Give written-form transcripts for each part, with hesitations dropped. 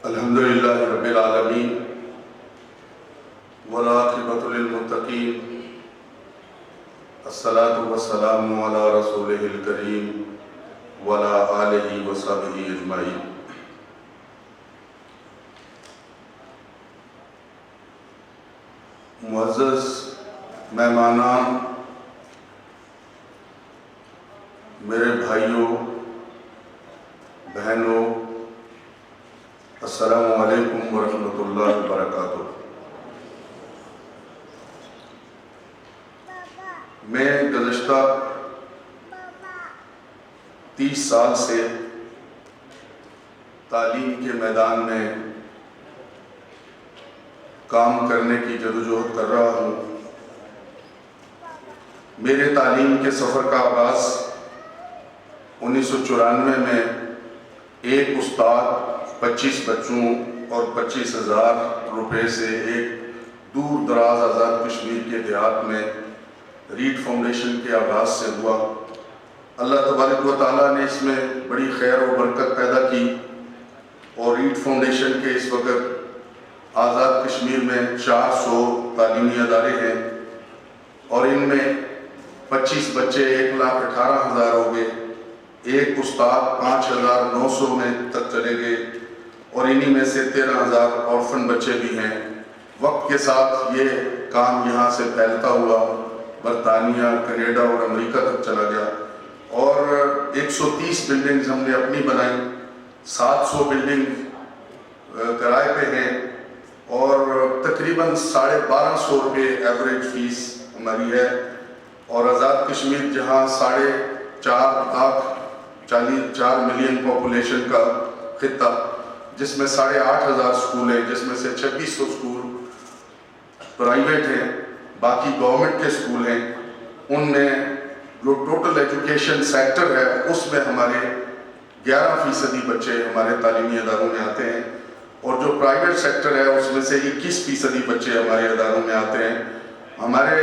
الحمدللہ رب العالمین والعاقبۃ للمتقین الصلاۃ والسلام علی رسولہ الکریم وعلی آلہ وصحبہ اجمعین۔ معزز مہمانان، میرے بھائیوں بہنوں، السلام علیکم ورحمۃ اللہ وبرکاتہ۔ میں گزشتہ 30 سال سے تعلیم کے میدان میں کام کرنے کی جدوجہد کر رہا ہوں۔ میرے تعلیم کے سفر کا آغاز 1994 میں ایک استاد 25 بچوں اور 25,000 روپے سے ایک دور دراز آزاد کشمیر کے دیہات میں ریڈ فاؤنڈیشن کے آغاز سے ہوا۔ اللہ تبارک و تعالیٰ نے اس میں بڑی خیر و برکت پیدا کی اور ریڈ فاؤنڈیشن کے اس وقت آزاد کشمیر میں 400 تعلیمی ادارے ہیں اور ان میں 25 بچے 1,18,000 ہو گئے، ایک استاد 5,900 میں تک چلے گئے اور انہی میں سے 13,000 آرفن بچے بھی ہیں۔ وقت کے ساتھ یہ کام یہاں سے پھیلتا ہوا برطانیہ، کینیڈا اور امریکہ تک چلا گیا اور 130 بلڈنگز ہم نے اپنی بنائی، 700 بلڈنگ کرائے پہ ہیں اور تقریباً 1250 روپے ایوریج فیس ہماری ہے۔ اور آزاد کشمیر جہاں 4.4 ملین پاپولیشن کا خطہ، جس میں 8,500 سکول ہیں، جس میں سے 2600 سکول پرائیویٹ ہیں، باقی گورنمنٹ کے سکول ہیں۔ ان میں جو ٹوٹل ایجوکیشن سیکٹر ہے اس میں ہمارے 11% بچے ہمارے تعلیمی اداروں میں آتے ہیں اور جو پرائیویٹ سیکٹر ہے اس میں سے 21% بچے ہمارے اداروں میں آتے ہیں۔ ہمارے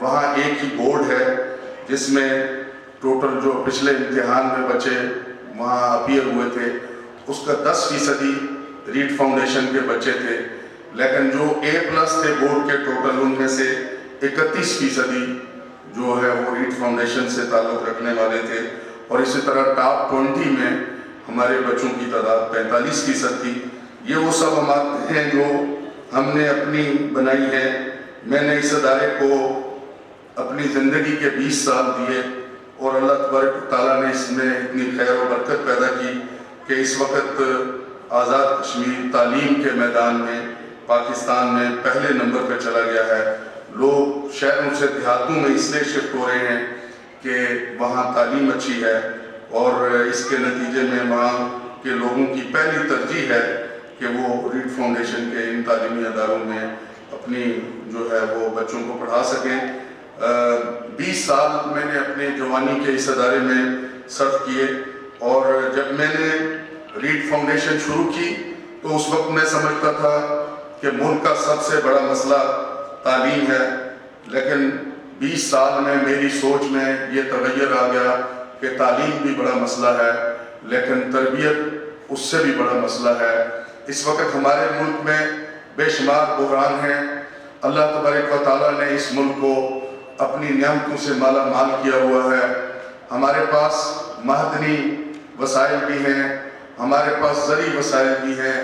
وہاں ایک ہی بورڈ ہے جس میں ٹوٹل جو پچھلے امتحان میں بچے وہاں اپیئر ہوئے تھے اس کا 10% ریڈ فاؤنڈیشن کے بچے تھے، لیکن جو A+ تھے بورڈ کے ٹوٹل ان میں سے 31% جو ہے وہ ریڈ فاؤنڈیشن سے تعلق رکھنے والے تھے اور اسی طرح ٹاپ 20 میں ہمارے بچوں کی تعداد 45% تھی۔ یہ وہ سب عمارتیں ہیں جو ہم نے اپنی بنائی ہے۔ میں نے اس ادارے کو اپنی زندگی کے 20 سال دیے اور اللہ تبارک و تعالیٰ نے اس میں اتنی خیر و برکت پیدا کی کہ اس وقت آزاد کشمیر تعلیم کے میدان میں پاکستان میں پہلے نمبر پہ چلا گیا ہے۔ لوگ شہروں سے دیہاتوں میں اس لیے شفٹ ہو رہے ہیں کہ وہاں تعلیم اچھی ہے اور اس کے نتیجے میں وہاں کے لوگوں کی پہلی ترجیح ہے کہ وہ ریڈ فاؤنڈیشن کے ان تعلیمی اداروں میں اپنی جو ہے وہ بچوں کو پڑھا سکیں۔ 20 سال میں نے اپنے جوانی کے اس ادارے میں صرف کیے اور جب میں نے ریڈ فاؤنڈیشن شروع کی تو اس وقت میں سمجھتا تھا کہ ملک کا سب سے بڑا مسئلہ تعلیم ہے، لیکن 20 سال میں میری سوچ میں یہ تغیر آ گیا کہ تعلیم بھی بڑا مسئلہ ہے لیکن تربیت اس سے بھی بڑا مسئلہ ہے۔ اس وقت ہمارے ملک میں بے شمار بحران ہیں۔ اللہ تبارک و تعالیٰ نے اس ملک کو اپنی نعمتوں سے مالا مال کیا ہوا ہے۔ ہمارے پاس معدنی وسائل بھی ہیں، ہمارے پاس زرعی وسائل بھی ہیں،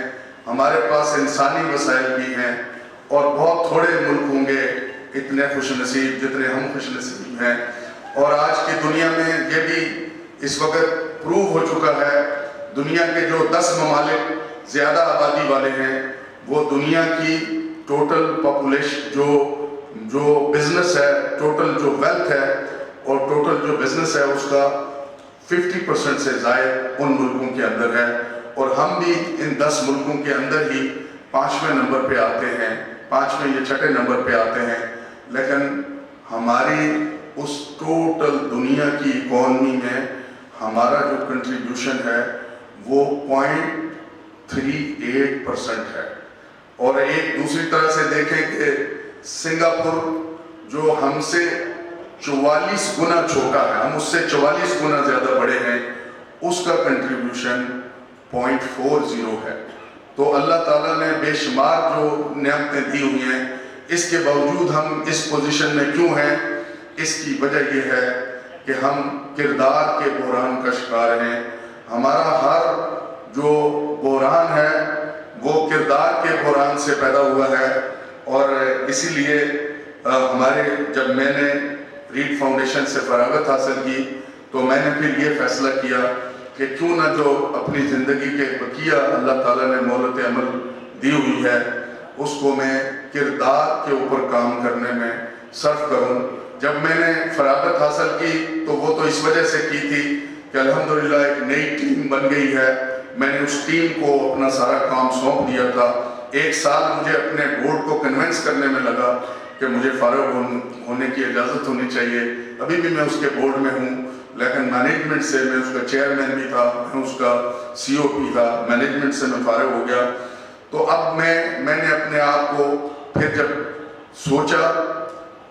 ہمارے پاس انسانی وسائل بھی ہیں اور بہت تھوڑے ملک ہوں گے اتنے خوش نصیب جتنے ہم خوش نصیب ہیں۔ اور آج کی دنیا میں یہ بھی اس وقت پروو ہو چکا ہے، دنیا کے جو 10 ممالک زیادہ آبادی والے ہیں وہ دنیا کی ٹوٹل پاپولیشن جو بزنس ہے، ٹوٹل جو ویلتھ ہے اور ٹوٹل جو بزنس ہے اس کا 50% سے زائد ان ملکوں کے اندر ہے اور ہم بھی ان 10 ملکوں کے اندر ہی 5ویں نمبر پہ آتے ہیں، 5ویں یا 6 نمبر پہ آتے ہیں، لیکن ہماری اس ٹوٹل دنیا کی اکانومی میں ہمارا جو کنٹریبیوشن ہے وہ 0.38% ہے۔ اور ایک دوسری طرح سے دیکھیں کہ سنگاپور جو ہم سے 44 گنا چھوٹا ہے، ہم اس سے 44 گنا زیادہ بڑے ہیں، اس کا کنٹریبیوشن 0.40 ہے تو اللہ تعالیٰ نے بے شمار جو نعمتیں دی ہوئی ہیں، اس کے باوجود ہم اس پوزیشن میں کیوں ہیں؟ اس کی وجہ یہ ہے کہ ہم کردار کے بحران کا شکار ہیں۔ ہمارا ہر جو بحران ہے وہ کردار کے بحران سے پیدا ہوا ہے، اور اسی لیے جب میں نے ریڈ فاؤنڈیشن سے فراغت حاصل کی تو میں نے پھر یہ فیصلہ کیا کہ کیوں نہ جو اپنی زندگی کے بقیہ اللہ تعالیٰ نے مہلت عمل دی ہوئی ہے اس کو میں کردار کے اوپر کام کرنے میں صرف کروں۔ جب میں نے فراغت حاصل کی تو وہ تو اس وجہ سے کی تھی کہ الحمدللہ ایک نئی ٹیم بن گئی ہے، میں نے اس ٹیم کو اپنا سارا کام سونپ دیا تھا۔ 1 سال مجھے اپنے بورڈ کو کنونس کرنے میں لگا کہ مجھے فارغ ہونے کی اجازت ہونی چاہیے۔ ابھی بھی میں اس کے بورڈ میں ہوں، لیکن مینجمنٹ سے میں اس کا چیئرمین بھی تھا، میں اس کا سی او پی تھا، مینجمنٹ سے میں فارغ ہو گیا۔ تو اب میں نے اپنے آپ کو پھر جب سوچا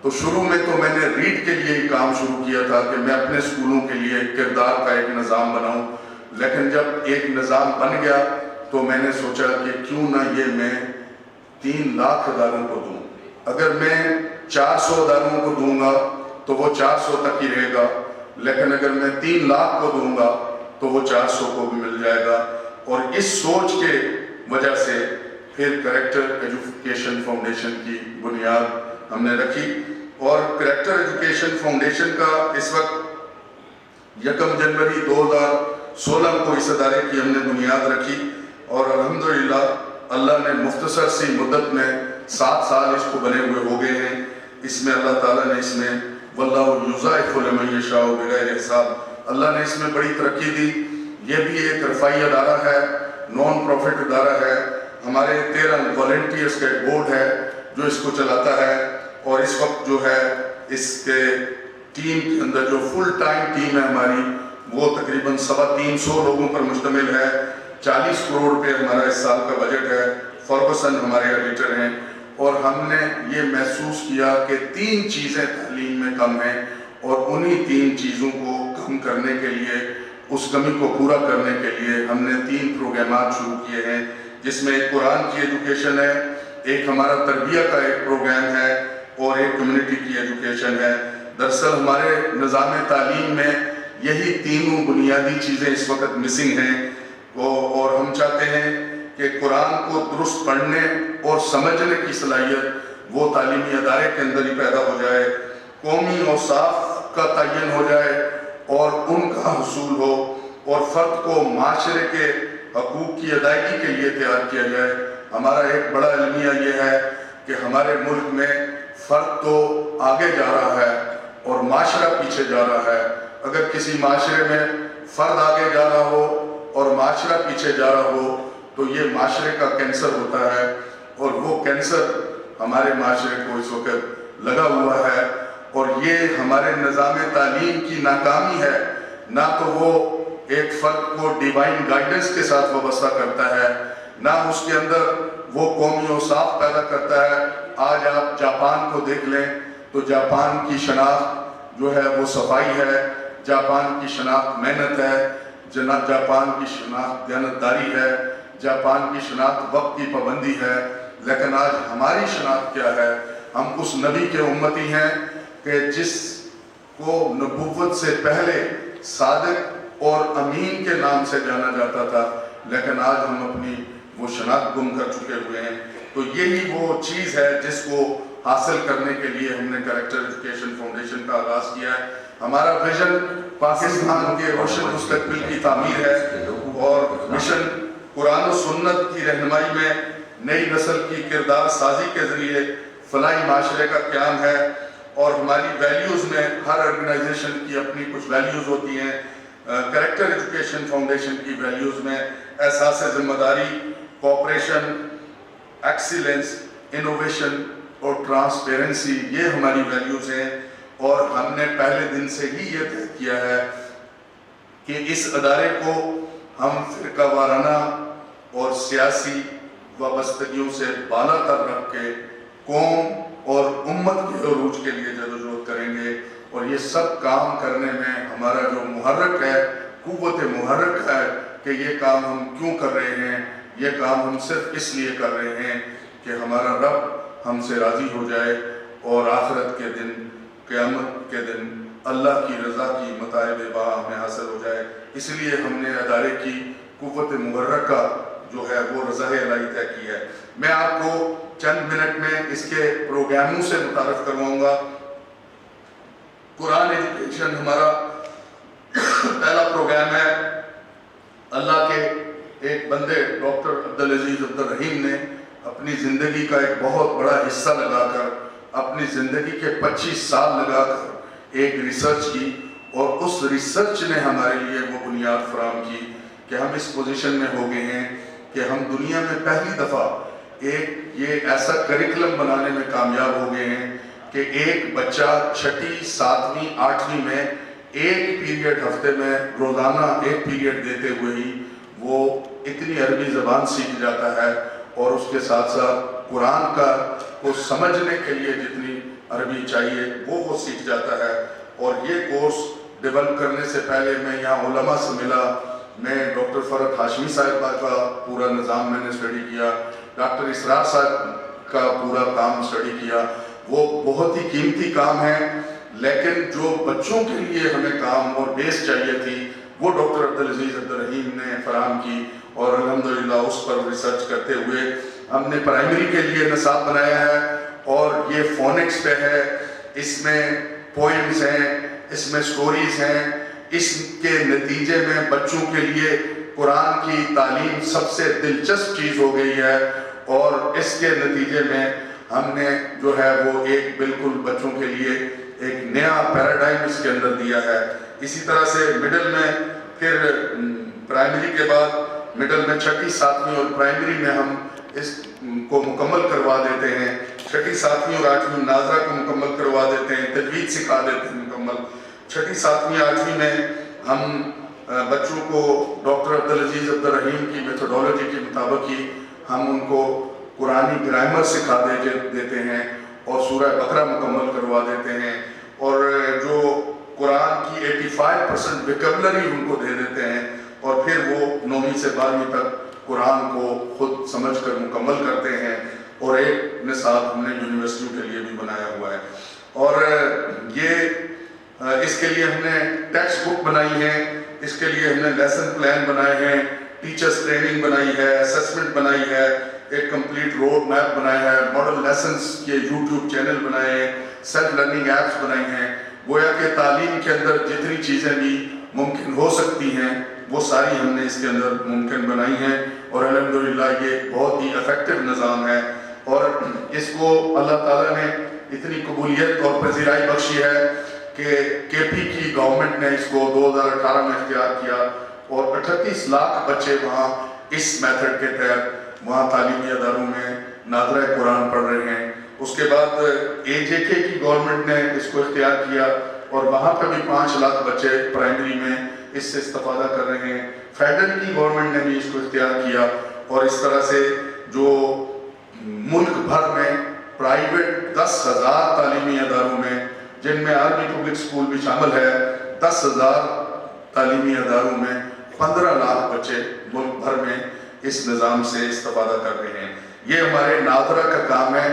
تو شروع میں تو میں نے ریڈ کے لیے ہی کام شروع کیا تھا کہ میں اپنے اسکولوں کے لیے کردار کا ایک نظام بناؤں، لیکن جب ایک نظام بن گیا تو میں نے سوچا کہ کیوں نہ یہ میں 3 لاکھ اداروں کو دوں۔ اگر میں 400 اداروں کو دوں گا تو وہ 400 تک ہی رہے گا، لیکن اگر میں 3 لاکھ کو دوں گا تو وہ 400 کو بھی مل جائے گا۔ اور اس سوچ کے وجہ سے پھر کریکٹر ایجوکیشن فاؤنڈیشن کی بنیاد ہم نے رکھی، اور کریکٹر ایجوکیشن فاؤنڈیشن کا اس وقت 1 جنوری 2016 کو اس ادارے کی ہم نے بنیاد رکھی، اور الحمدللہ اللہ نے مختصر سی مدت میں 7 سال اس کو بنے ہوئے ہو گئے ہیں۔ اس میں اللہ تعالیٰ نے اس میں واللہ یضاعف لمن یشاء بغیر حساب، اللہ نے اس میں بڑی ترقی دی۔ یہ بھی ایک رفاعی ادارہ ہے، نان پروفٹ ادارہ ہے، ہمارے 13 والنٹیئرس کا ایک بورڈ ہے جو اس کو چلاتا ہے، اور اس وقت جو ہے اس کے ٹیم کے اندر جو فل ٹائم ٹیم ہے ہماری وہ تقریباً 350 لوگوں پر مشتمل ہے۔ 40 کروڑ روپے ہمارا اس سال کا بجٹ ہے، فرگوسن ہمارے ایڈیٹر ہیں، اور ہم نے یہ محسوس کیا کہ 3 چیزیں تعلیم میں کم ہیں، اور انہی 3 چیزوں کو کم کرنے کے لیے، اس کمی کو پورا کرنے کے لیے ہم نے 3 پروگرامات شروع کیے ہیں، جس میں ایک قرآن کی ایجوکیشن ہے، ایک ہمارا تربیہ کا ایک پروگرام ہے، اور ایک کمیونٹی کی ایجوکیشن ہے۔ دراصل ہمارے نظام تعلیم میں یہی تینوں بنیادی چیزیں اس وقت مسنگ ہیں، اور ہم چاہتے ہیں کہ قرآن کو درست پڑھنے اور سمجھنے کی صلاحیت وہ تعلیمی ادارے کے اندر ہی پیدا ہو جائے، قومی اوصاف کا تعین ہو جائے اور ان کا حصول ہو، اور فرد کو معاشرے کے حقوق کی ادائیگی کے لیے تیار کیا جائے۔ ہمارا ایک بڑا المیہ یہ ہے کہ ہمارے ملک میں فرد تو آگے جا رہا ہے اور معاشرہ پیچھے جا رہا ہے۔ اگر کسی معاشرے میں فرد آگے جا رہا ہو اور معاشرہ پیچھے جا رہا ہو تو یہ معاشرے کا کینسر ہوتا ہے، اور وہ کینسر ہمارے معاشرے کو اس وقت لگا ہوا ہے، اور یہ ہمارے نظام تعلیم کی ناکامی ہے۔ نہ تو وہ ایک فرد کو ڈیوائن گائیڈنس کے ساتھ وابستہ کرتا ہے، نہ اس کے اندر وہ قومی اوصاف پیدا کرتا ہے۔ آج آپ جاپان کو دیکھ لیں تو جاپان کی شناخت جو ہے وہ صفائی ہے، جاپان کی شناخت محنت ہے، جاپان کی شناخت دیانتداری ہے، جاپان کی شناخت وقت کی پابندی ہے۔ لیکن آج ہماری شناخت کیا ہے؟ ہم اس نبی کے امتی ہیں کہ جس کو نبوت سے پہلے صادق اور امین کے نام سے جانا جاتا تھا، لیکن آج ہم اپنی وہ شناخت گم کر چکے ہوئے ہیں۔ تو یہی وہ چیز ہے جس کو حاصل کرنے کے لیے ہم نے کریکٹر ایجوکیشن فاؤنڈیشن کا آغاز کیا ہے۔ ہمارا ویژن پاکستان کے روشن مستقبل کی تعمیر ہے، اور مشن قرآن و سنت کی رہنمائی میں نئی نسل کی کردار سازی کے ذریعے فلاحی معاشرے کا قیام ہے۔ اور ہماری ویلیوز میں ہر آرگنائزیشن کی اپنی کچھ ویلیوز ہوتی ہیں۔ کریکٹر ایجوکیشن فاؤنڈیشن کی ویلیوز میں احساس ذمہ داری، کوآپریشن، ایکسیلنس، انوویشن اور ٹرانسپیرنسی، یہ ہماری ویلیوز ہیں، اور ہم نے پہلے دن سے ہی یہ طے کیا ہے کہ اس ادارے کو ہم فرقہ وارانہ اور سیاسی وابستگیوں سے بالا تر رکھ کے قوم اور امت کے عروج کے لیے جدوجہد کریں گے، اور یہ سب کام کرنے میں ہمارا جو محرک ہے، قوت محرک ہے کہ یہ کام ہم کیوں کر رہے ہیں، یہ کام ہم صرف اس لیے کر رہے ہیں کہ ہمارا رب ہم سے راضی ہو جائے اور آخرت کے دن، قیامت کے دن اللہ کی رضا کی مطالب باہ ہمیں حاصل ہو جائے۔ اس لیے ہم نے ادارے کی قوت محرکہ جو ہے وہ رضا الہی طے کی ہے۔ میں آپ کو چند منٹ میں اس کے پروگراموں سے متعارف کرواؤں گا۔ قرآن ایجوکیشن ہمارا پہلا پروگرام ہے۔ اللہ کے ایک بندے ڈاکٹر عبدالعزیز عبدالرحیم نے اپنی زندگی کا ایک بہت بڑا حصہ لگا کر، اپنی زندگی کے 25 سال لگا کر ایک ریسرچ کی، اور اس ریسرچ نے ہمارے لیے وہ بنیاد فراہم کی کہ ہم اس پوزیشن میں ہو گئے ہیں کہ ہم دنیا میں پہلی دفعہ یہ ایسا کریکلم بنانے میں کامیاب ہو گئے ہیں کہ ایک بچہ 6ٹھی 7ویں 8ویں میں ایک پیریڈ ہفتے میں روزانہ ایک پیریڈ دیتے ہوئے ہی وہ اتنی عربی زبان سیکھ جاتا ہے، اور اس کے ساتھ ساتھ قرآن کو سمجھنے کے لیے جتنی عربی چاہیے وہ سیکھ جاتا ہے۔ اور یہ کورس ڈیولپ کرنے سے پہلے میں یہاں علماء سے ملا، میں ڈاکٹر فرحت ہاشمی صاحبہ کا پورا نظام میں نے اسٹڈی کیا، ڈاکٹر اسرار صاحب کا پورا کام اسٹڈی کیا۔ وہ بہت ہی قیمتی کام ہے، لیکن جو بچوں کے لیے ہمیں کام اور بیس چاہیے تھی وہ ڈاکٹر عبدالعزیز عبدالرحیم نے فراہم کی، اور الحمدللہ اس پر ریسرچ کرتے ہوئے ہم نے پرائمری کے لیے نصاب بنایا ہے، اور یہ فونکس پہ ہے، اس میں پوئمز ہیں، اس میں سٹوریز ہیں۔ اس کے نتیجے میں بچوں کے لیے قرآن کی تعلیم سب سے دلچسپ چیز ہو گئی ہے، اور اس کے نتیجے میں ہم نے جو ہے وہ ایک بالکل بچوں کے لیے ایک نیا پیراڈائم اس کے اندر دیا ہے۔ اسی طرح سے مڈل میں پھر پرائمری کے بعد مڈل میں 6ٹھی 7ویں اور پرائمری میں ہم اس کو مکمل کروا دیتے ہیں، 6ٹھی 7ویں اور 8ویں ناظرہ کو مکمل کروا دیتے ہیں، تجوید سکھا دیتے ہیں مکمل۔ 6ٹھی 7ویں 8ویں میں ہم بچوں کو ڈاکٹر عبدالعزیز عبدالرحیم کی میتھڈولوجی کے مطابق ہی ہم ان کو قرآنی گرامر سکھا دیتے ہیں، اور سورہ بقرہ مکمل کروا دیتے ہیں، اور جو قرآن کی 85% ویکیبلری ان کو دے دیتے ہیں، اور پھر وہ 9ویں سے 12ویں تک قرآن کو خود سمجھ کر مکمل کرتے ہیں۔ اور ایک نصاب ہم نے یونیورسٹیوں کے لیے بھی بنایا ہوا ہے، اور اس کے لیے ہم نے ٹیکسٹ بک بنائی ہے، اس کے لیے ہم نے لیسن پلان بنائے ہیں، ٹیچرز ٹریننگ بنائی ہے، اسیسمنٹ بنائی ہے، ایک کمپلیٹ روڈ میپ بنایا ہے، ماڈل لیسنز کے یوٹیوب چینل بنائے ہیں، سیلف لرننگ ایپس بنائی ہیں۔ گویا کہ تعلیم کے اندر جتنی چیزیں بھی ممکن ہو سکتی ہیں وہ ساری ہم نے اس کے اندر ممکن بنائی ہیں، اور الحمدللہ یہ بہت ہی افیکٹو نظام ہے، اور اس کو اللہ تعالیٰ نے اتنی قبولیت اور پذیرائی بخشی ہے کہ کے پی کی گورنمنٹ نے اس کو 2018 میں اختیار کیا، اور 38 لاکھ بچے وہاں اس میتھڈ کے تحت وہاں تعلیمی اداروں میں ناظرہ قرآن پڑھ رہے ہیں۔ اس کے بعد AJK کی گورنمنٹ نے اس کو اختیار کیا، اور وہاں پہ بھی 5 لاکھ بچے پرائمری میں اس سے استفادہ کر رہے ہیں۔ فیڈرل کی گورنمنٹ نے بھی اس کو اختیار کیا، اور اس طرح سے جو ملک بھر میں پرائیویٹ 10,000 تعلیمی اداروں میں، جن میں عربی پبلک سکول بھی شامل ہے، 10,000 تعلیمی اداروں میں 15 لاکھ بچے ملک بھر میں اس نظام سے استفادہ کر رہے ہیں۔ یہ ہمارے ناظرہ کا کام ہے،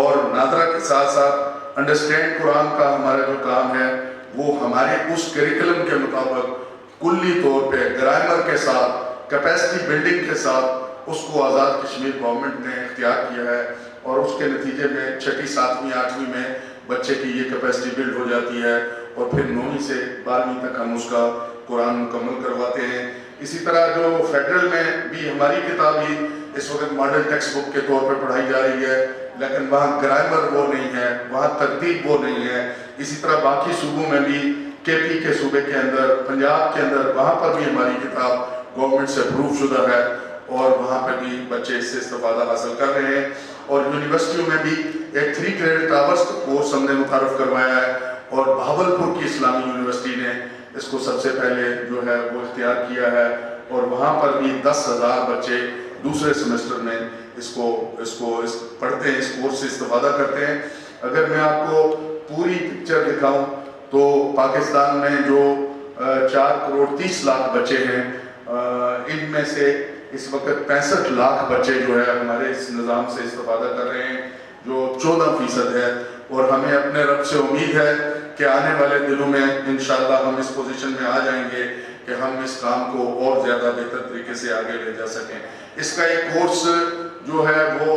اور ناظرہ کے ساتھ ساتھ انڈرسٹینڈ قرآن کا ہمارا جو کام ہے وہ ہمارے اس کریکلم کے مطابق کلی طور پہ گرامر کے ساتھ، کیپیسٹی بلڈنگ کے ساتھ اس کو آزاد کشمیر گورنمنٹ نے اختیار کیا ہے، اور اس کے نتیجے میں 6ٹھی 7ویں 8ویں میں بچے کی یہ کیپیسٹی بلڈ ہو جاتی ہے، اور پھر 9ویں سے 12ویں تک ہم اس کا قرآن مکمل کرواتے ہیں۔ اسی طرح جو فیڈرل میں بھی ہماری کتاب ہی اس وقت ماڈل ٹیکسٹ بک کے طور پہ پڑھائی جا رہی ہے، لیکن وہاں گرامر وہ نہیں ہے، وہاں ترتیب وہ نہیں ہے۔ اسی طرح باقی صوبوں میں بھی، کے پی کے صوبے کے اندر، پنجاب کے اندر، وہاں پر بھی ہماری کتاب گورنمنٹ سے اپروو شدہ ہے، اور وہاں پہ بھی بچے اس سے استفادہ حاصل کر رہے ہیں۔ اور یونیورسٹیوں میں بھی ایک 3 کریڈٹ آورس کا کورس ہم نے متعارف کروایا ہے، اور بہاولپور کی اسلامی یونیورسٹی نے اس کو سب سے پہلے جو ہے وہ اختیار کیا ہے، اور وہاں پر بھی 10,000 بچے دوسرے سیمسٹر میں اس کو پڑھتے ہیں، اس کورس سے استفادہ کرتے ہیں۔ اگر میں آپ کو پوری پکچر دکھاؤں تو پاکستان میں جو 4 کروڑ 30 لاکھ بچے ہیں، ان میں سے اس وقت 65 لاکھ بچے جو ہے ہمارے اس نظام سے استفادہ کر رہے ہیں، جو 14% ہے، اور ہمیں اپنے رب سے امید ہے کہ آنے والے دنوں میں انشاءاللہ ہم اس پوزیشن میں آ جائیں گے کہ ہم اس کام کو اور زیادہ بہتر طریقے سے آگے لے جا سکیں۔ اس کا ایک کورس جو ہے وہ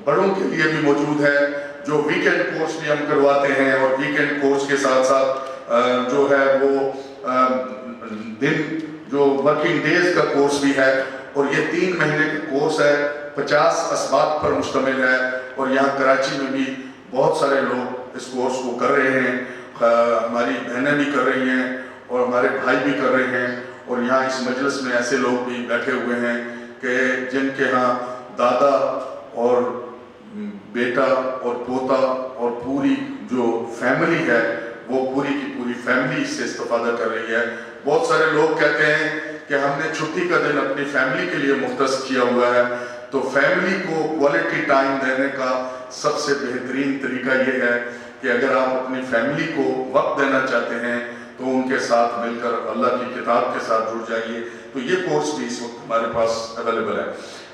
بڑوں کے لیے بھی موجود ہے، جو ویکنڈ کورس بھی ہم کرواتے ہیں، اور ویکنڈ کورس کے ساتھ ساتھ جو ہے وہ دن جو ورکنگ ڈیز کا کورس بھی ہے، اور یہ 3 مہینے کا کورس ہے، 50 اسباق پر مشتمل ہے، اور یہاں کراچی میں بھی بہت سارے لوگ اس کورس کو کر رہے ہیں، ہماری بہنیں بھی کر رہی ہیں اور ہمارے بھائی بھی کر رہے ہیں، اور یہاں اس مجلس میں ایسے لوگ بھی بیٹھے ہوئے ہیں کہ جن کے ہاں دادا اور بیٹا اور پوتا اور پوری جو فیملی ہے وہ پوری کی پوری فیملی اس سے استفادہ کر رہی ہے۔ بہت سارے لوگ کہتے ہیں کہ ہم نے چھٹی کا دن اپنی فیملی کے لیے مختص کیا ہوا ہے، تو فیملی کو کوالٹی ٹائم دینے کا سب سے بہترین طریقہ یہ ہے کہ اگر آپ اپنی فیملی کو وقت دینا چاہتے ہیں تو ان کے ساتھ مل کر اللہ کی کتاب کے ساتھ جڑ جائیے۔ تو یہ کورس بھی اس وقت ہمارے پاس اویلیبل ہے۔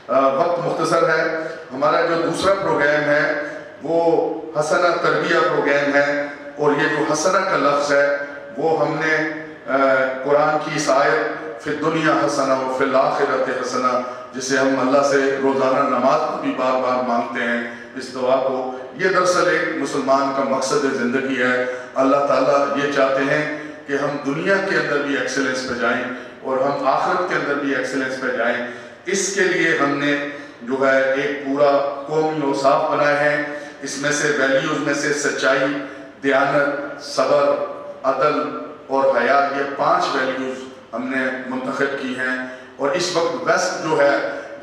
وقت مختصر ہے، ہمارا جو دوسرا پروگرام ہے وہ حسنہ تربیہ پروگرام ہے، اور یہ جو حسنہ کا لفظ ہے وہ ہم نے قرآن کی اس آیت فی الدنیا حسنہ و فی الآخرۃ حسنہ، جسے ہم اللہ سے روزانہ نماز میں بھی بار بار مانگتے ہیں اس دعا کو، یہ دراصل ایک مسلمان کا مقصد زندگی ہے۔ اللہ تعالیٰ یہ چاہتے ہیں کہ ہم دنیا کے اندر بھی ایکسلنس پہ جائیں اور ہم آخرت کے اندر بھی ایکسلنس پہ جائیں۔ اس کے لیے ہم نے جو ہے ایک پورا قومی اوصاف بنائے ہیں، اس میں سے ویلیوز میں سے سچائی، دیانت، صبر، عدل اور حیا، یہ 5 ویلیوز ہم نے منتخب کی ہیں، اور اس وقت ویسٹ جو ہے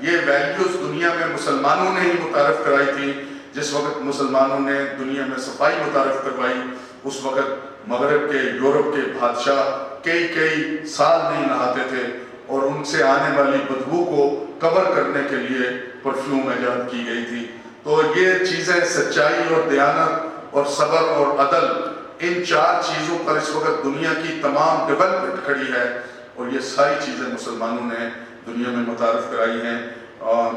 یہ ویلیوز دنیا میں مسلمانوں نے ہی متعارف کرائی تھی۔ جس وقت مسلمانوں نے دنیا میں صفائی متعارف کروائی، اس وقت مغرب کے یورپ کے بادشاہ کئی سال نہیں نہاتے تھے، اور ان سے آنے والی بدبو کو کور کرنے کے لیے پرفیوم ایجاد کی گئی تھی۔ تو یہ چیزیں سچائی اور دیانت اور صبر اور عدل، ان 4 چیزوں پر اس وقت دنیا کی تمام ڈیولپمنٹ کھڑی ہے، اور یہ ساری چیزیں مسلمانوں نے دنیا میں متعارف کرائی ہیں۔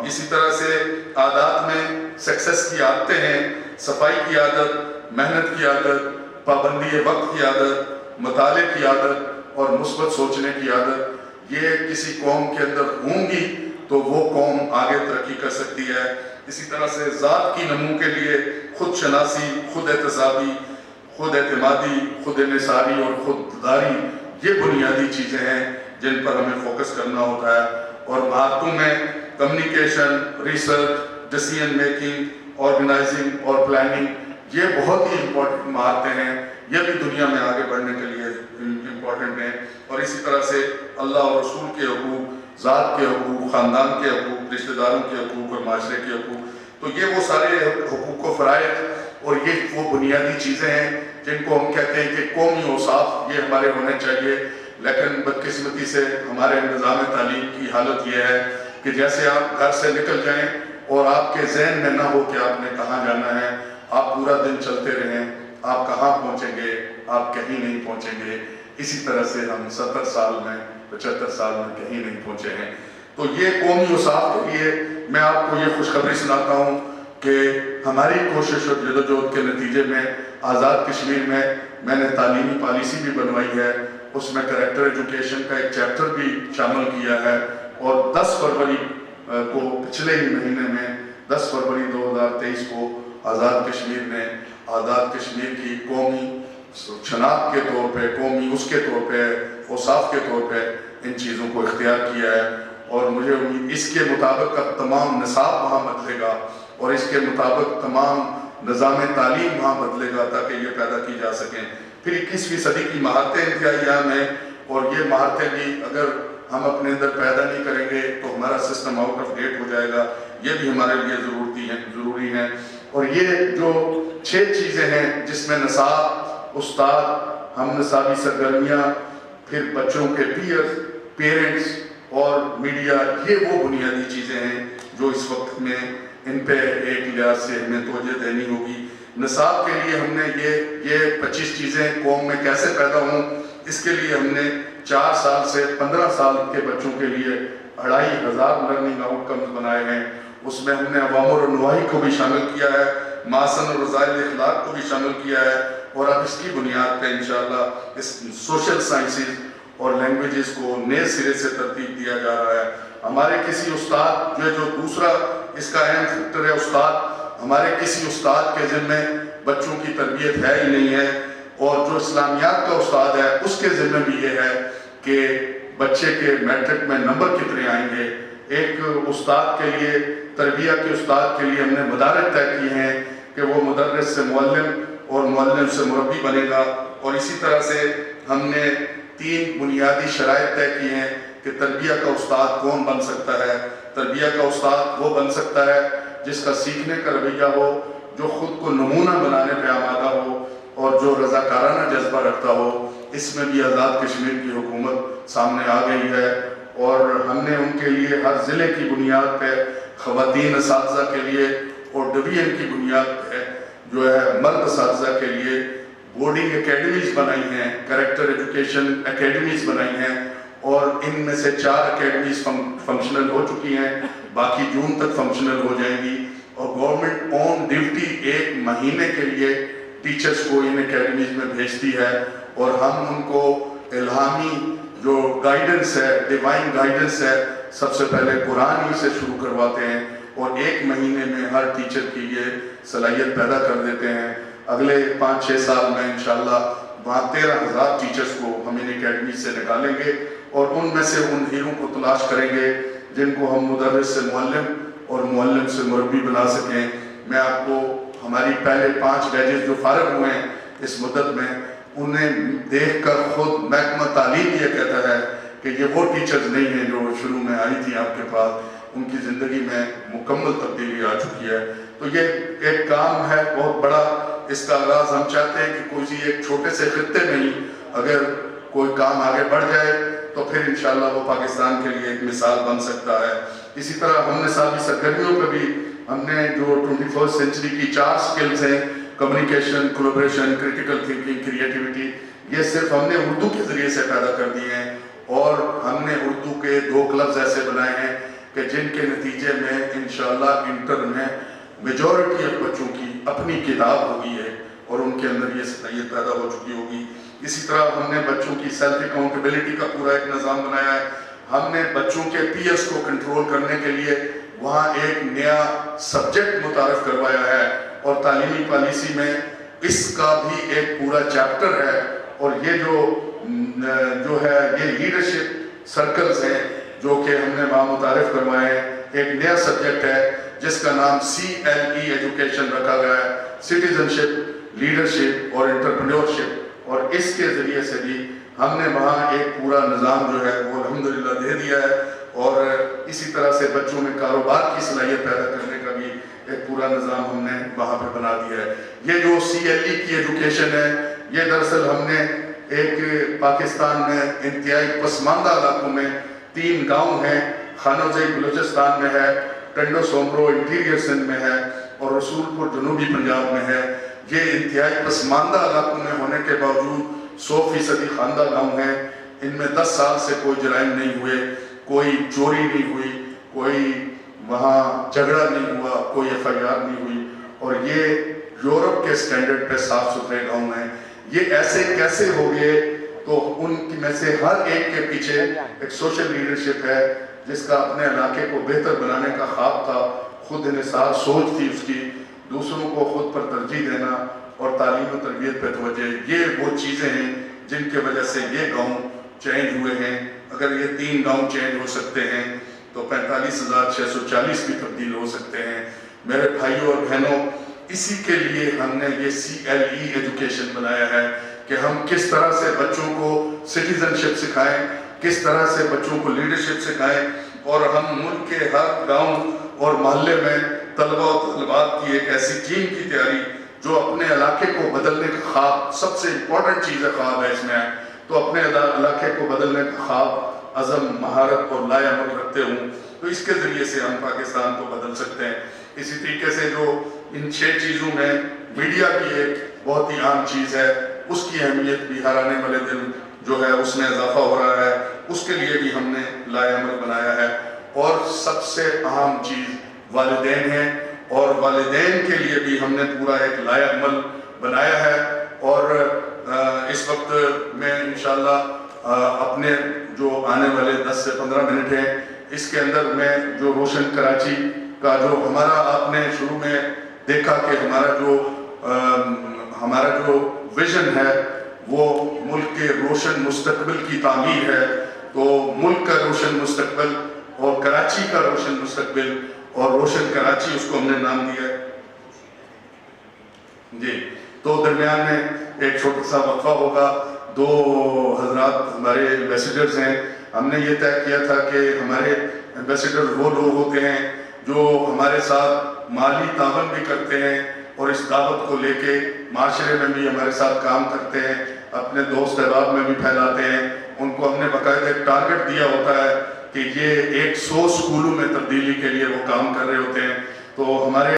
اسی طرح سے عادات میں سکسس کی عادتیں ہیں، صفائی کی عادت، محنت کی عادت، پابندی وقت کی عادت، مطالعے کی عادت اور مثبت سوچنے کی عادت، یہ کسی قوم کے اندر ہوں گی تو وہ قوم آگے ترقی کر سکتی ہے۔ اسی طرح سے ذات کی نمو کے لیے خود شناسی، خود احتسابی، خود اعتمادی، خود انحصاری اور خود داری، یہ بنیادی چیزیں ہیں جن پر ہمیں فوکس کرنا ہوتا ہے۔ اور مہارتوں میں communication, research, decision making, organizing اور پلاننگ، یہ بہت ہی امپورٹنٹ مہارتیں ہیں، یہ بھی دنیا میں آگے بڑھنے کے لیے امپورٹنٹ ہیں۔ اور اسی طرح سے اللہ اور رسول کے حقوق، ذات کے حقوق، خاندان کے حقوق، رشتہ داروں کے حقوق اور معاشرے کے حقوق، تو یہ وہ سارے حقوق و فرائض اور یہ وہ بنیادی چیزیں ہیں جن کو ہم کہتے ہیں کہ قومی اوصاف یہ ہمارے ہونے چاہیے۔ لیکن بدقسمتی سے ہمارے نظام تعلیم کی حالت یہ ہے کہ جیسے آپ گھر سے نکل جائیں اور آپ کے ذہن میں نہ ہو کہ آپ نے کہاں جانا ہے، آپ پورا دن چلتے رہیں، آپ کہاں پہنچیں گے، آپ کہیں نہیں پہنچیں گے۔ اسی طرح سے ہم 70 سال میں 75 سال میں کہیں نہیں پہنچے ہیں۔ تو یہ قومی اوصاف کے لیے میں آپ کو یہ خوشخبری سناتا ہوں کہ ہماری کوشش اور جدوجہد کے نتیجے میں آزاد کشمیر میں نے تعلیمی پالیسی بھی بنوائی ہے، اس میں کریکٹر ایجوکیشن کا ایک چیپٹر بھی شامل کیا ہے، اور 10 فروری کو پچھلے ہی مہینے میں 10 فروری 2023 کو آزاد کشمیر نے آزاد کشمیر کی قومی شناخت کے طور پہ، قومی اس کے طور پہ، اوصاف کے طور پہ ان چیزوں کو اختیار کیا ہے۔ اور مجھے امید اس کے مطابق اب تمام نصاب وہاں بدلے گا، اور اس کے مطابق تمام نظام تعلیم وہاں بدلے گا تاکہ یہ پیدا کی جا سکیں۔ پھر 21ویں صدی کی مہارتیں انتہائی اہم ہیں، اور یہ مہارتیں بھی اگر ہم اپنے اندر پیدا نہیں کریں گے تو ہمارا سسٹم آؤٹ آف ڈیٹ ہو جائے گا، یہ بھی ہمارے لیے ضروری ہیں۔ اور یہ جو 6 چیزیں ہیں جس میں نصاب، استاد، ہم نصابی سرگرمیاں، پھر بچوں کے پیئرز، پیرنٹس اور میڈیا، یہ وہ بنیادی چیزیں ہیں جو اس وقت میں ان پہ ایک لحاظ سے ہمیں توجہ دینی ہوگی۔ نصاب کے لیے ہم نے یہ 25 چیزیں قوم میں کیسے پیدا ہوں، اس کے لیے ہم نے 4 سال سے 15 سال کے بچوں کے لیے 2,500 لرننگ آؤٹ کمز بنائے ہیں. اس میں ہم نے عوامر و نواہی کو بھی شامل کیا ہے, محاسن اور رذائل اخلاق کو بھی شامل کیا ہے, اور اب اس کی بنیاد پہ انشاءاللہ اس سوشل سائنسز اور لینگویجز کو نئے سرے سے ترتیب دیا جا رہا ہے. ہمارے کسی استاد جو دوسرا اس کا اہم فیکٹر ہے, ہمارے کسی استاد کے ذمہ بچوں کی تربیت ہے ہی نہیں ہے, اور جو اسلامیات کا استاد ہے اس کے ذمہ بھی یہ ہے کہ بچے کے میٹرک میں نمبر کتنے آئیں گے. ایک استاد کے لیے, تربیہ کے استاد کے لیے ہم نے مدارج طے کیے ہیں کہ وہ مدرس سے معلم اور معلم سے مربی بنے گا, اور اسی طرح سے ہم نے 3 بنیادی شرائط طے کی ہیں کہ تربیہ کا استاد کون بن سکتا ہے. تربیہ کا استاد وہ بن سکتا ہے جس کا سیکھنے کا رویہ ہو, جو خود کو نمونہ بنانے پہ آمادہ ہو, اور جو رضاکارانہ جذبہ رکھتا ہو. اس میں بھی آزاد کشمیر کی حکومت سامنے آ گئی ہے, اور ہم نے ان کے لیے ہر ضلع کی بنیاد پہ خواتین اساتذہ کے لیے اور ڈویژن کی بنیاد پہ جو ہے مرد اساتذہ کے لیے بورڈنگ اکیڈمیز بنائی ہیں, کریکٹر ایجوکیشن اکیڈمیز بنائی ہیں, اور ان میں سے 4 اکیڈمیز فنکشنل ہو چکی ہیں, باقی جون تک فنکشنل ہو جائیں گی. اور گورنمنٹ آن ڈیوٹی 1 مہینے کے لیے ٹیچرز کو ان اکیڈمیز میں بھیجتی ہے, اور ہم ان کو الہامی جو گائیڈنس ہے, ڈیوائن گائیڈنس ہے, سب سے پہلے قرآن ہی سے شروع کرواتے ہیں, اور 1 مہینے میں ہر ٹیچر کی یہ صلاحیت پیدا کر دیتے ہیں. اگلے 5-6 سال میں انشاءاللہ وہاں 13,000 ٹیچرز کو ہم ان اکیڈمی سے نکالیں گے, اور ان میں سے ان ہیروں کو تلاش کریں گے جن کو ہم مدرس سے معلم اور معلم سے مربی بنا سکیں. میں آپ کو ہماری پہلے 5 بیچز جو فارغ ہوئے ہیں اس مدت میں, انہیں دیکھ کر خود محکمہ تعلیم یہ کہتا ہے کہ یہ وہ ٹیچرز نہیں ہیں جو شروع میں آئی تھی آپ کے پاس, ان کی زندگی میں مکمل تبدیلی آ چکی ہے. تو یہ ایک کام ہے بہت بڑا. اس کا آغاز ہم چاہتے ہیں کہ کوئی ایک چھوٹے سے خطے میں ہی اگر کوئی کام آگے بڑھ جائے تو پھر انشاءاللہ وہ پاکستان کے لیے ایک مثال بن سکتا ہے. اسی طرح ہم نے ساتھی سرگرمیوں پہ بھی ہم نے جو 21 سینچری کی 4 سکلز ہیں, communication, collaboration, critical thinking, creativity, یہ صرف ہم نے اردو کے ذریعے سے پیدا کر دیے ہیں, اور ہم نے اردو کے 2 کلبز ایسے بنائے ہیں کہ جن کے نتیجے میں انشاءاللہ انٹر میں میجورٹی آف بچوں کی اپنی کتاب ہوگی ہے, اور ان کے اندر یہ صلاحیت پیدا ہو چکی ہوگی. اسی طرح ہم نے بچوں کی سیلف اکاؤنٹیبلٹی کا پورا ایک نظام بنایا ہے. ہم نے بچوں کے پیئرس کو کنٹرول کرنے کے لیے وہاں ایک نیا سبجیکٹ متعارف کروایا ہے, اور تعلیمی پالیسی میں اس کا بھی ایک پورا چیپٹر ہے. اور یہ جو ہے یہ لیڈرشپ سرکلز ہیں جو کہ ہم نے وہاں متعارف کروائے ہیں. ایک نیا سبجیکٹ ہے جس کا نام CLE ایجوکیشن رکھا گیا ہے, سٹیزنشپ, لیڈرشپ اور انٹرپرینیورشپ, اور اس کے ذریعے سے بھی ہم نے وہاں ایک پورا نظام جو ہے وہ الحمدللہ دے دیا ہے. اور اسی طرح سے بچوں میں کاروبار کی صلاحیت پیدا کرنے کا بھی ایک پورا نظام ہم نے وہاں پہ بنا دیا ہے. یہ جو CLE کی ایجوکیشن ہے یہ دراصل ہم نے ایک پاکستان میں انتہائی پسماندہ علاقوں میں 3 گاؤں ہیں, خانوزئی بلوچستان میں ہے, ٹنڈو سومرو انٹیریئر سندھ میں ہے, اور رسول پور جنوبی پنجاب میں ہے. یہ انتہائی پسماندہ علاقوں میں ہونے کے باوجود 100% خواندہ گاؤں ہیں. ان میں 10 سال سے کوئی جرائم نہیں ہوئے, کوئی چوری نہیں ہوئی, کوئی وہاں جھگڑا نہیں ہوا, کوئی FIR نہیں ہوئی, اور یہ یورپ کے سٹینڈرڈ پہ صاف ستھرے گاؤں ہیں. یہ ایسے کیسے ہو گئے؟ تو ان میں سے ہر ایک کے پیچھے ایک سوشل لیڈرشپ ہے جس کا اپنے علاقے کو بہتر بنانے کا خواب تھا, خود انحصار سوچ تھی اس کی, دوسروں کو خود پر ترجیح دینا اور تعلیم و تربیت پہ توجہ. یہ وہ چیزیں ہیں جن کی وجہ سے یہ گاؤں چینج ہوئے ہیں. اگر یہ 3 گاؤں چینج ہو سکتے ہیں تو 45,640 بھی تبدیل ہو سکتے ہیں. میرے بھائیوں اور بہنوں, اسی کے لیے ہم نے یہ CLE ایجوکیشن بنایا ہے کہ ہم کس طرح سے بچوں کو سٹیزنشپ سکھائیں, کس طرح سے بچوں کو لیڈرشپ سکھائیں, اور ہم ملک کے ہر گاؤں اور محلے میں طلبہ و طالبات کی ایک ایسی ٹیم کی تیاری جو اپنے علاقے کو بدلنے کا خواب, سب سے امپورٹنٹ چیز ہے خواب ہے اس میں, تو اپنے علاقے کو بدلنے کا خواب, عزم, مہارت اور لائے عمل رکھتے ہوں, تو اس کے ذریعے سے ہم پاکستان کو بدل سکتے ہیں. اسی طریقے سے جو ان 6 چیزوں میں میڈیا بھی ایک بہت ہی عام چیز ہے, اس کی اہمیت بھی ہر آنے والے دن جو ہے اس میں اضافہ ہو رہا ہے, اس کے لیے بھی ہم نے لائے عمل بنایا ہے. اور سب سے اہم چیز والدین ہیں، اور والدین کے لیے بھی ہم نے پورا ایک لائحہ عمل بنایا ہے، اور اس وقت میں انشاءاللہ اپنے جو آنے والے 10 سے 15 منٹ ہیں اس کے اندر میں جو روشن کراچی کا جو ہمارا آپ نے شروع میں دیکھا کہ ہمارا جو ویژن ہے وہ ملک کے روشن مستقبل کی تعمیر ہے، تو ملک کا روشن مستقبل اور کراچی کا روشن مستقبل اور روشن کراچی اس کو ہم نے نام دیا ہے جی۔ تو درمیان میں ایک چھوٹا سا وقفہ ہوگا، دو حضرات ہمارے ایمبیسیڈرز ہیں، ہم نے یہ طے کیا تھا کہ ہمارے ایمبیسیڈر وہ لوگ ہوتے ہیں جو ہمارے ساتھ مالی تعاون بھی کرتے ہیں اور اس دعوت کو لے کے معاشرے میں بھی ہمارے ساتھ کام کرتے ہیں، اپنے دوست احباب میں بھی پھیلاتے ہیں۔ ان کو ہم نے باقاعدہ ایک ٹارگٹ دیا ہوتا ہے کہ یہ 100 اسکولوں میں تبدیلی کے لیے وہ کام کر رہے ہوتے ہیں، تو ہمارے